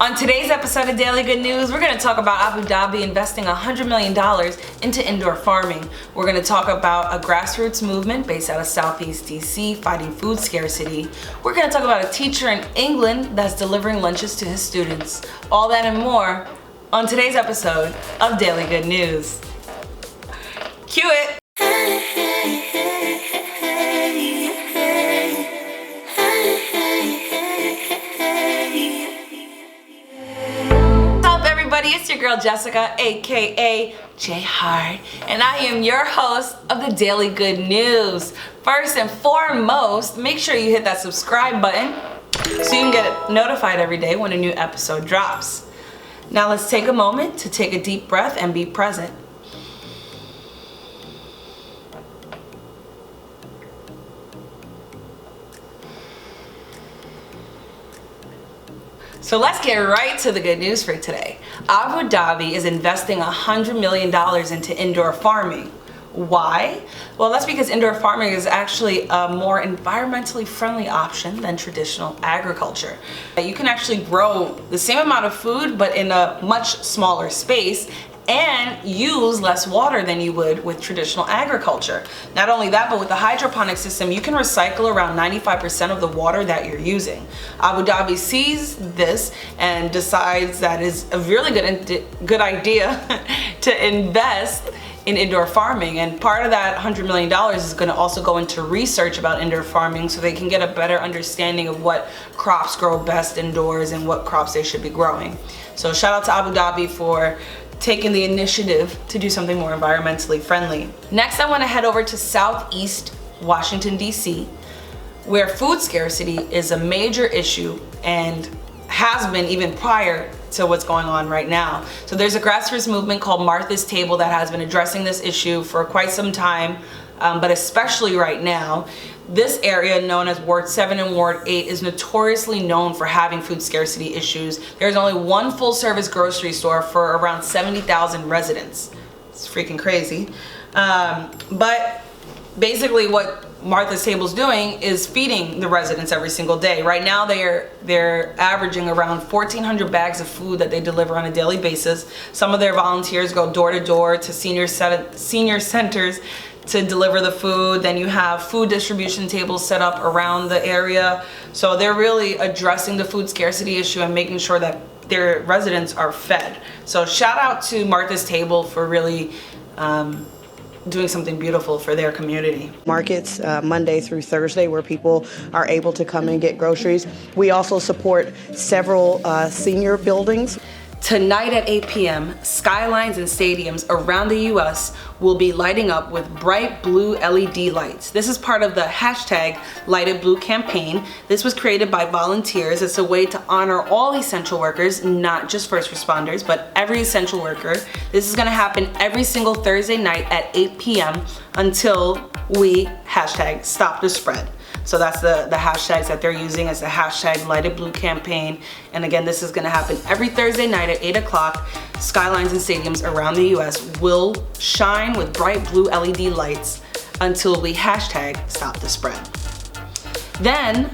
On today's episode of Daily Good News, we're going to talk about Abu Dhabi investing $100 million into indoor farming. We're going to talk about a grassroots movement based out of Southeast DC fighting food scarcity. We're going to talk about a teacher in England that's delivering lunches to his students. All that and more on today's episode of Daily Good News. Cue it! It's your girl Jessica, aka J Hart, and I am your host of the Daily Good News. First and foremost, make sure you hit that subscribe button so you can get notified every day when a new episode drops. Now let's take a moment to take a deep breath and be present. So let's get right to the good news for today. Abu Dhabi is investing $100 million into indoor farming. Why? Well, that's because indoor farming is actually a more environmentally friendly option than traditional agriculture. You can actually grow the same amount of food but in a much smaller space and use less water than you would with traditional agriculture. Not only that, but with the hydroponic system, you can recycle around 95% of the water that you're using. Abu Dhabi sees this and decides that is a really good idea to invest in indoor farming, and part of that $100 million is going to also go into research about indoor farming so they can get a better understanding of what crops grow best indoors and what crops they should be growing. So shout out to Abu Dhabi for taking the initiative to do something more environmentally friendly. Next, I want to head over to Southeast Washington, DC, where food scarcity is a major issue and has been even prior to what's going on right now. So there's a grassroots movement called Martha's Table that has been addressing this issue for quite some time, but especially right now. This area, known as Ward 7 and Ward 8, is notoriously known for having food scarcity issues. There's only one full-service grocery store for around 70,000 residents. It's freaking crazy. But basically what Martha's Table is doing is feeding the residents every single day. Right now they're averaging around 1,400 bags of food that they deliver on a daily basis. Some of their volunteers go door to door to senior centers to deliver the food. Then you have food distribution tables set up around the area. So they're really addressing the food scarcity issue and making sure that their residents are fed. So shout out to Martha's Table for really doing something beautiful for their community. Markets Monday through Thursday where people are able to come and get groceries. We also support several senior buildings. Tonight at 8 p.m., skylines and stadiums around the U.S. will be lighting up with bright blue LED lights. This is part of the hashtag Lighted Blue campaign. This was created by volunteers. It's a way to honor all essential workers, not just first responders, but every essential worker. This is gonna happen every single Thursday night at 8 p.m. until we hashtag Stop the Spread. So that's the hashtags that they're using as the hashtag Lighted Blue campaign. And again, this is gonna happen every Thursday night at 8 o'clock. Skylines and stadiums around the US will shine with bright blue LED lights until we hashtag Stop the Spread. Then,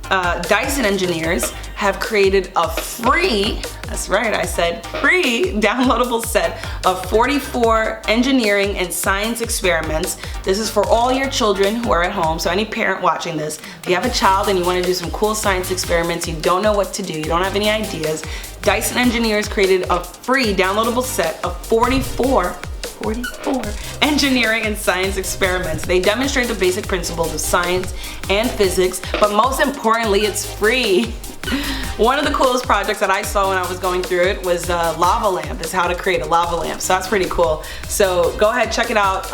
Dyson Engineers have created a free, that's right, I said free, downloadable set of 44 engineering and science experiments. This is for all your children who are at home, so any parent watching this, if you have a child and you want to do some cool science experiments, you don't know what to do, you don't have any ideas, Dyson Engineers created a free downloadable set of 44 engineering and science experiments. They demonstrate the basic principles of science and physics, but most importantly, it's free. One of the coolest projects that I saw when I was going through it was a lava lamp. It's how to create a lava lamp. So that's pretty cool. So go ahead, check it out.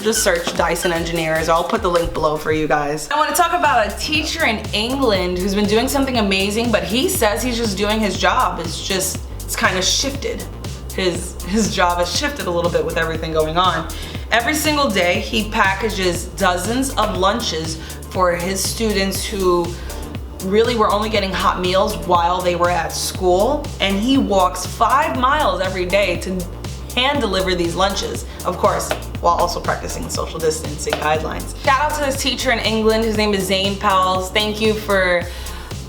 Just search Dyson Engineers. I'll put the link below for you guys. I want to talk about a teacher in England who's been doing something amazing, but he says he's just doing his job. It's kind of shifted. His job has shifted a little bit with everything going on. Every single day he packages dozens of lunches for his students who really were only getting hot meals while they were at school, and he walks 5 miles every day to hand deliver these lunches, of course, while also practicing social distancing guidelines. Shout out to this teacher in England, his name is Zane Powells. Thank you for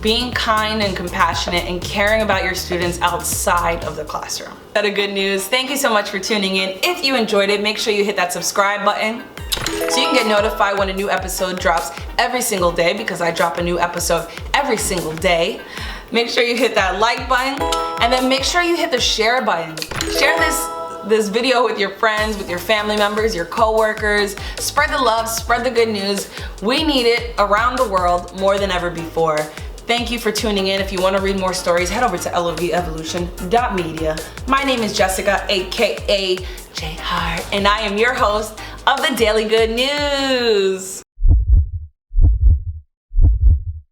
being kind and compassionate and caring about your students outside of the classroom. That a good news. Thank you so much for tuning in. If you enjoyed it, make sure you hit that subscribe button so you can get notified when a new episode drops every single day, because I drop a new episode every single day. Make sure you hit that like button, and then make sure you hit the share button. Share this video with your friends, with your family members, your co-workers. Spread the love, spread the good news. We need it around the world more than ever before. Thank you for tuning in. If you want to read more stories, head over to LovEvolution.media. My name is Jessica, aka J Hart, and I am your host of the Daily Good News.